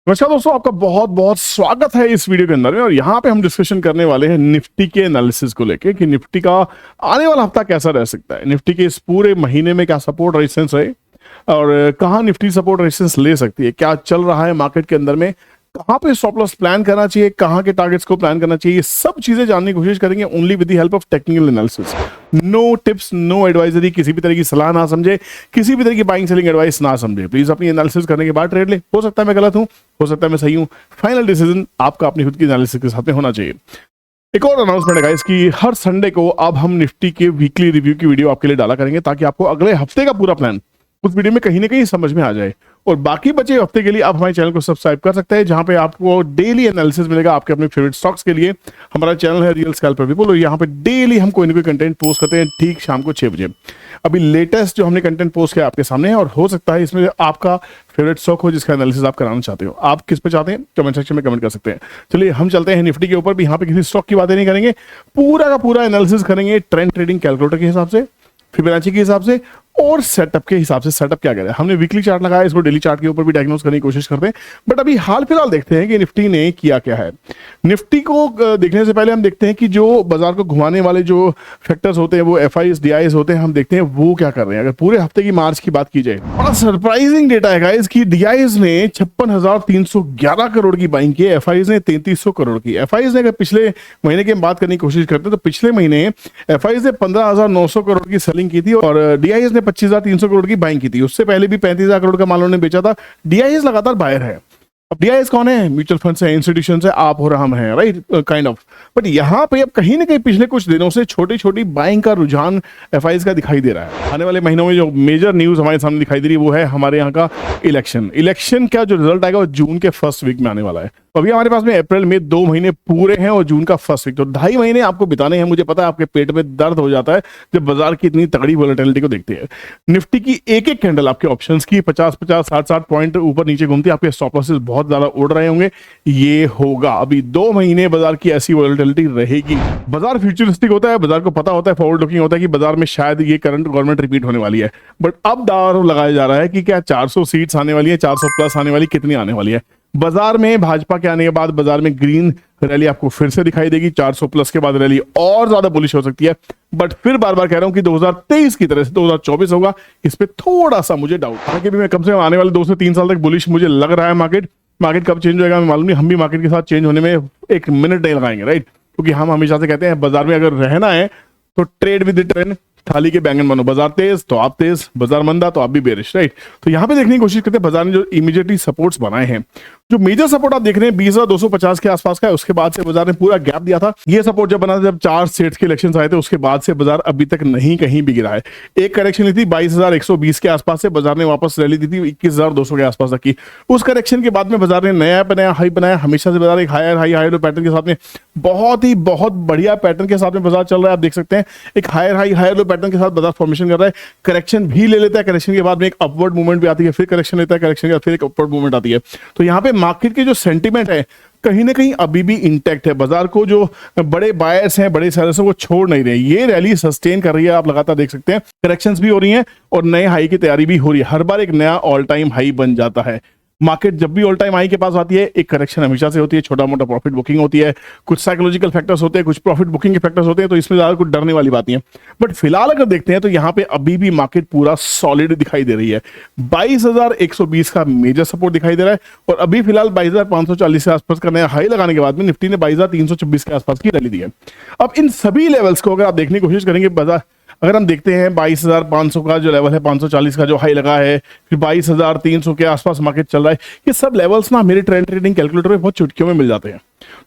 नमस्कार दोस्तों, आपका बहुत बहुत स्वागत है इस वीडियो के अंदर में। और यहाँ पे हम डिस्कशन करने वाले हैं निफ्टी के एनालिसिस को लेके कि निफ्टी का आने वाला हफ्ता कैसा रह सकता है, निफ्टी के इस पूरे महीने में क्या सपोर्ट रेजिस्टेंस है और कहाँ निफ्टी सपोर्ट रेजिस्टेंस ले सकती है, क्या चल रहा है मार्केट के अंदर में, कहाँ पे स्टॉप लॉस प्लान करना चाहिए, कहाँ के टारगेट्स को प्लान करना चाहिए, ये सब चीजें जानने की कोशिश करेंगे only with the help of technical analysis. No tips, no advisory, किसी भी तरह की सलाह ना समझे, किसी भी तरह की बाइंग सेलिंग एडवाइस ना समझे। प्लीज अपनी एनालिसिस करने के बाद ट्रेड ले। हो सकता है मैं गलत हूं, हो सकता है मैं सही हूं, फाइनल डिसीजन आपका अपनी खुद की एनालिसिस के साथ में होना चाहिए। एक और अनाउंसमेंट है गाइस कि हर संडे को अब हम निफ्टी के वीकली रिव्यू की वीडियो आपके लिए डाला करेंगे ताकि आपको अगले हफ्ते का पूरा प्लान उस वीडियो में कहीं ना कहीं समझ में आ जाए। और बाकी बचे हफ्ते के लिए आप हमारे चैनल को सब्सक्राइब कर सकते हैं, जहां पे आपको डेली एनालिसिस मिलेगा आपके अपने फेवरेट स्टॉक्स के लिए। हमारा चैनल है रियल स्कैल्पर पीपल और यहाँ पे डेली हम कोई ना कोई कंटेंट पोस्ट करते हैं ठीक शाम को 6 बजे। अभी लेटेस्ट जो हमने कंटेंट पोस्ट किया आपके सामने है और हो सकता है इसमें आपका फेवरेट स्टॉक हो जिसका एनालिसिस आप कराना चाहते हो। आप किस पे चाहते हैं कमेंट सेक्शन में कमेंट कर सकते हैं। चलिए हम चलते हैं निफ्टी के ऊपर भी। यहाँ पे किसी स्टॉक की बातें नहीं करेंगे, पूरा का पूरा एनालिसिस करेंगे ट्रेंड ट्रेडिंग कैलकुलेटर के हिसाब से, फिबोनाची के हिसाब से और सेटअप के हिसाब से। सेटअप क्या करें, हमने वीकली चार्ट लगाया, इसको डेली चार्ट के ऊपर भी डायग्नोस करने की कोशिश करते हैं। बट अभी हाल फिलहाल देखते हैं कि निफ्टी ने किया क्या है। निफ्टी को देखने से पहले हम देखते हैं कि जो बाजार को घुमाने वाले जो फैक्टर्स होते हैं, वो एफआईज डीआईज होते हैं, हम देखते हैं वो क्या कर रहे हैं। अगर पूरे हफ्ते की मार्च की बात की जाए, बड़ा सरप्राइजिंग डेटा है गाइस कि डीआईज ने 56,311 करोड़ की बाइंग की, एफआईज ने 3300 करोड़ की। एफआईज ने अगर पिछले महीने की बात करने की कोशिश करते हैं तो पिछले महीने एफआईज ने 15,900 करोड़ की सेलिंग की थी और डीआईज ने 25,300 करोड़ की बाइंग की थी। उससे पहले भी 35,000 करोड़ का माल उन्होंने बेचा था। डीआईएस लगातार बायर है। अब डीआईएस कौन है? म्यूचुअल फंड्स है, इंस्टीट्यूशन है, आप और हम हैं, राइट, काइंड ऑफ। बट यहाँ पे अब कहीं ना कहीं पिछले कुछ दिनों से छोटी छोटी बाइंग का रुझान एफआईएस का दिखाई दे रहा है। आने वाले महीनों में जो मेजर न्यूज हमारे सामने दिखाई दे रही है वो है हमारे यहाँ का इलेक्शन का जो रिजल्ट आएगा वो जून के फर्स्ट वीक में आने वाला है। अभी हमारे पास में अप्रैल में 2 महीने पूरे हैं और जून का फर्स्ट वीक, तो 2.5 महीने आपको बिताने हैं। मुझे पता है आपके पेट में दर्द हो जाता है जब बाजार की इतनी तगड़ी वोलेटिलिटी को देखते हैं। निफ्टी की एक एक कैंडल आपके ऑप्शंस की 50-50 60-60 पॉइंट ऊपर नीचे घूमती है, आपके स्टॉप लॉसेस बहुत ज्यादा उड़ रहे होंगे। ये होगा अभी 2 महीने बाजार की ऐसी वोलेटिलिटी रहेगी। बाजार फ्यूचरिस्टिक होता है, बाजार को पता होता है, फॉरवर्ड लुकिंग होता है कि बाजार में शायद ये करंट गवर्नमेंट रिपीट होने वाली है। बट अब दाव लगाया जा रहा है कि क्या 400 सीट्स आने वाली है, 400 प्लस आने वाली, कितनी आने वाली है। बाजार में भाजपा के आने के बाद बाजार में ग्रीन रैली आपको फिर से दिखाई देगी। 400 प्लस के बाद रैली और ज्यादा बुलिश हो सकती है। बट फिर बार बार कह रहा हूं कि 2023 की तरह से 2024 होगा, इस पे थोड़ा सा मुझे डाउट। आगे भी मैं कम से कम आने वाले 2 से 3 साल तक बुलिश मुझे लग रहा है। मार्केट कब चेंज होगा मैं मालूम नहीं, हम भी मार्केट के साथ चेंज होने में 1 मिनट नहीं लगाएंगे, राइट। क्योंकि हम हमेशा से कहते हैं बाजार में अगर रहना है तो ट्रेड विद द ट्रेंड, थाली के बैंगन बनो। बाजार तेज तो आप तेज, बाजार मंदा तो आप भी बेरिश, राइट। तो यहाँ पे देखने की कोशिश करते हैं बाजार ने जो इमीडिएटली सपोर्ट्स बनाए हैं। जो मेजर सपोर्ट आप देख रहे हैं 20,250 के आसपास का है। उसके बाद से बाजार ने पूरा गैप दिया था। ये सपोर्ट जब बना था जब 4 स्टेट्स के इलेक्शंस आए थे, उसके बाद से बाजार अभी तक नहीं कहीं भी गिरा है। एक करेक्शन ली थी 22,120 के आसपास से, बाजार ने वापस रैली दी थी 21,200 के आसपास तक की। उस करेक्शन के बाद में बाजार ने नया हाई बनाया। हमेशा से बाजार एक हायर लो पैटर्न के साथ में बहुत बढ़िया पैटर्न के साथ में बाजार चल रहा है। आप देख सकते हैं एक हायर लो पैटर्न के साथ बाजार फॉर्मेशन कर रहा है। करेक्शन भी ले लेता है, करेक्शन के बाद में एक अपवर्ड मूवमेंट भी आती है, फिर करेक्शन लेता है, करेक्शन के बाद फिर एक अपवर्ड मूवमेंट आती है। तो यहाँ पे मार्केट के जो सेंटीमेंट है कहीं ना कहीं अभी भी इंटैक्ट है। बाजार को जो बड़े बायर्स हैं, बड़े सेलर्स हैं, वो छोड़ नहीं रहे। ये रैली सस्टेन कर रही है, आप लगातार देख सकते हैं। करेक्शंस भी हो रही हैं और नए हाई की तैयारी भी हो रही है। हर बार एक नया ऑल टाइम हाई बन जाता है। मार्केट जब भी ऑल टाइम हाई के पास आती है एक करेक्शन हमेशा से होती है, छोटा मोटा प्रॉफिट बुकिंग होती है, कुछ साइकोलॉजिकल फैक्टर्स होते हैं, कुछ प्रॉफिट बुकिंग के फैक्टर्स होते हैं। तो इसमें ज्यादा कुछ डरने वाली बात नहीं है। बट फिलहाल अगर देखते हैं तो यहाँ पे अभी भी मार्केट पूरा सॉलिड दिखाई दे रही है। 22,120 का मेजर सपोर्ट दिखाई दे रहा है और अभी फिलहाल 22,540 के आसपास का नया हाई लगाने के बाद में निफ्टी ने 22,326 के आसपास की रैली दी है। अब इन सभी लेवल्स को अगर आप देखने की कोशिश करेंगे, बाजार अगर हम देखते हैं 22,500 का जो लेवल है, 540 का जो हाई लगा है, फिर 22,300 के आसपास मार्केट चल रहा है। ये सब लेवल्स ना मेरे ट्रेंड ट्रेडिंग कैलकुलेटर में बहुत चुटकियों में मिल जाते हैं।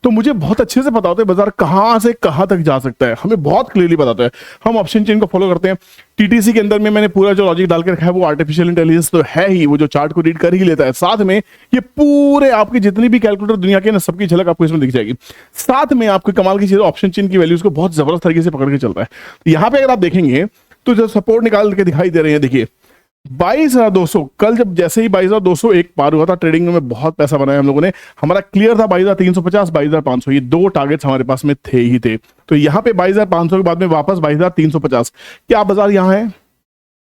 तो मुझे बहुत अच्छे से पता होता है बाजार कहां से कहां तक जा सकता है, हमें बहुत क्लियरली पता होता है। हम ऑप्शन चेन को फॉलो करते हैं। टीटीसी के अंदर में मैंने पूरा जो लॉजिक डाल के रखा है वो आर्टिफिशियल इंटेलिजेंस तो है ही, वो जो चार्ट को रीड कर ही लेता है। साथ में ये पूरे आपकी जितनी भी कैलकुलेटर दुनिया के ना, सबकी झलक आपको इसमें दिख जाएगी। साथ में आपको कमाल की चीज ऑप्शन चेन की वैल्यूज को बहुत जबरदस्त तरीके से पकड़ के चलता है। तो यहाँ पे अगर आप देखेंगे तो जो सपोर्ट निकाल के दिखाई दे रहे हैं, देखिए 22,200 कल जब जैसे ही 22,201 पार हुआ था, ट्रेडिंग में बहुत पैसा बनाया हम लोगों ने। हमारा क्लियर था 22,350 22,500, ये 2 टारगेट्स हमारे पास में थे ही थे। तो यहाँ पे 22,500 के बाद में वापस 22,350। क्या बाजार यहाँ है?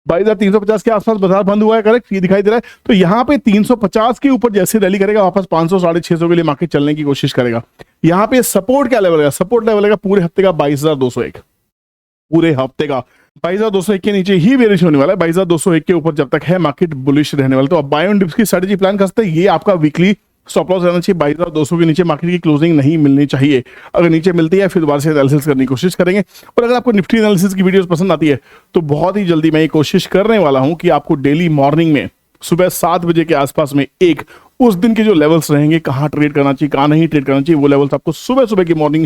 22,350 के आसपास बाजार बंद हुआ है, करेक्ट, ये दिखाई दे रहा है। तो यहाँ पे 350 के ऊपर जैसे रैली करेगा वापस 500 650 के लिए मार्केट चलने की कोशिश करेगा। यहाँ पे सपोर्ट क्या लेवल है? सपोर्ट लेवल है पूरे हफ्ते का 22,201, पूरे हफ्ते का 22,201 के नीचे ही बेरिश होने वाला है। 22,201 के ऊपर जब तक है मार्केट बुलिश रहने वाला। तो अब बाय ऑन डिप्स की स्ट्रेटजी प्लान कर सकते हैं। ये आपका वीकली स्टॉप लॉस रहना चाहिए। 22,200 के नीचे मार्केट की क्लोजिंग नहीं मिलनी चाहिए। अगर नीचे मिलती है फिर दोबारा से एनालिसिस करने की कोशिश करेंगे। और अगर आपको निफ्टी एनालिसिस की वीडियोस पसंद आती है तो बहुत ही जल्दी मैं ये कोशिश करने वाला हूं कि आपको डेली मॉर्निंग में सुबह 7 बजे के आसपास में एक उस दिन के जो लेवल्स रहेंगे, कहाँ ट्रेड करना चाहिए, कहाँ नहीं ट्रेड करना चाहिए, वो लेवल्स आपको सुबह सुबह की मॉर्निंग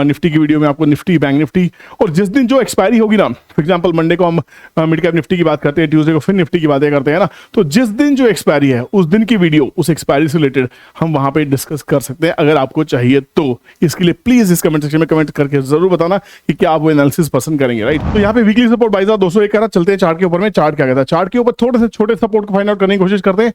निफ्टी की वीडियो में आपको निफ्टी, बैंक निफ्टी, और जिस दिन जो एक्सपायरी होगी ना, फॉर एग्जांपल मंडे को हम मिड कैप निफ्टी की बात करते हैं, ट्यूसडे को फिर निफ्टी की बातें करते हैं ना, तो जिस दिन जो एक्सपायरी है उस दिन की वीडियो उस एक्सपायरी से रिलेटेड हम वहां पे डिस्कस कर सकते हैं अगर आपको चाहिए तो। इसके लिए प्लीज इस कमेंट सेक्शन में कमेंट करके जरूर बताना कि क्या आप वो एनालिसिस पसंद करेंगे, राइट। तो यहाँ पे वीकली सपोर्ट 22,201 करा। चलते हैं चार्ट के ऊपर में। चार्ट क्या कहता है? चार्ट के ऊपर थोड़े से छोटे सपोर्ट को फाइंड आउट करने की कोशिश करते हैं।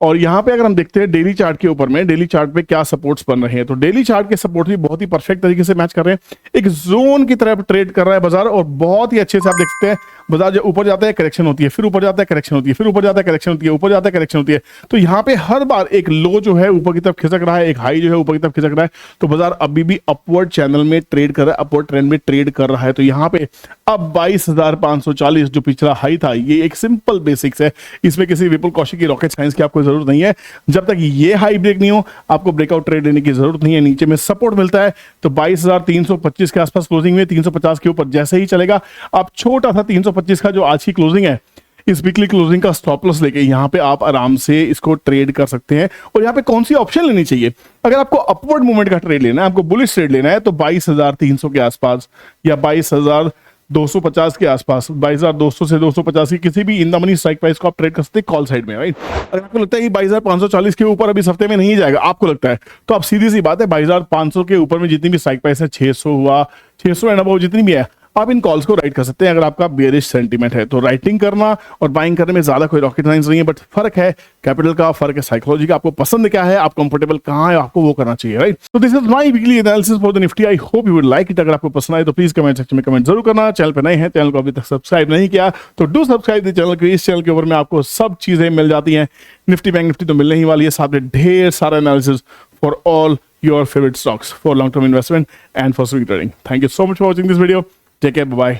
और यहाँ पे अगर हम देखते हैं डेली चार्ट के ऊपर में, डेली चार्ट पे क्या सपोर्ट्स बन रहे हैं, तो डेली चार्ट के सपोर्ट भी बहुत ही परफेक्ट तरीके से मैच कर रहे हैं। एक जोन की तरह ट्रेड कर रहा है बाजार, और बहुत ही अच्छे से आप देख सकते हैं बाजार जब ऊपर जाता है करेक्शन होती है, फिर ऊपर जाता है करेक्शन होती है, फिर ऊपर जाता है करेक्शन होती है, ऊपर जाता है करेक्शन होती है। तो यहाँ पे हर बार एक लो जो है ऊपर की तरफ खिसक रहा है, एक हाई जो है ऊपर की तरफ खिसक रहा है। तो बाजार अभी भी अपवर्ड चैनल में ट्रेड कर रहा है, अपवर्ड ट्रेंड में ट्रेड कर रहा है। तो यहाँ पे अब 22,540 जो पिछला हाई था, ये एक सिंपल बेसिक्स है। इसमें किसी विपुल कौशिक की रॉकेट साइंस की आपको जरूरत नहीं है। जब तक ये हाई ब्रेक नहीं हो आपको ब्रेकआउट ट्रेड लेने की जरूरत नहीं है। नीचे में सपोर्ट मिलता है तो 22,325 के आसपास क्लोजिंग में, 350 के ऊपर जैसे ही चलेगा आप छोटा सा 325 का जो आज की क्लोजिंग है, इस वीकली क्लोजिंग का स्टॉप लॉस लेके यहाँ पे आप आराम से इसको ट्रेड कर सकते हैं। और यहाँ पे कौन सी ऑप्शन लेनी चाहिए? अगर आपको अपवर्ड मूवमेंट का ट्रेड लेना है, आपको बुलिश ट्रेड लेना है, तो 22,300 के आसपास या 22,250 के आसपास, 22,200 से 250 की किसी भी in the money strike price को आप ट्रेड कर सकते हैं कॉल साइड में, राइट। अगर आपको लगता है कि 22,540 के ऊपर अभी इस हफ्ते में नहीं जाएगा, आपको लगता है, तो आप सीधी सी बात है 22,500 के ऊपर में जितनी भी स्ट्राइक प्राइस है, 600 हुआ, 600 एंड अबव जितनी भी है, आप इन कॉल्स को राइट कर सकते हैं अगर आपका बेरिश सेंटीमेंट है। तो राइटिंग करना और बाइंग करने में ज्यादा कोई रॉकेट साइंस नहीं है, बट फर्क है कैपिटल का, फर्क है साइकोलॉजी का। आपको पसंद क्या है, आप कंफर्टेबल कहां है, आपको वो करना चाहिए, राइट। तो this is my weekly analysis for the Nifty. I hope you would like it. अगर आपको पसंद आए तो प्लीज कमेंट सेक्शन में कमेंट जरूर करना। चैनल पे नए हैं, चैनल को अभी तक सब्सक्राइब नहीं किया तो डू सब्सक्राइब द चैनल को। इस चैनल के ऊपर में आपको सब चीजें मिल जाती हैं। निफ्टी बैंक निफ्टी तो मिलने ही वाली है, साथ में ढेर सारा analysis for all your favorite stocks for long-term investment and for swing trading. Thank you so much for watching this video. Take care. Bye-bye.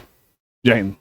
Jai Hind.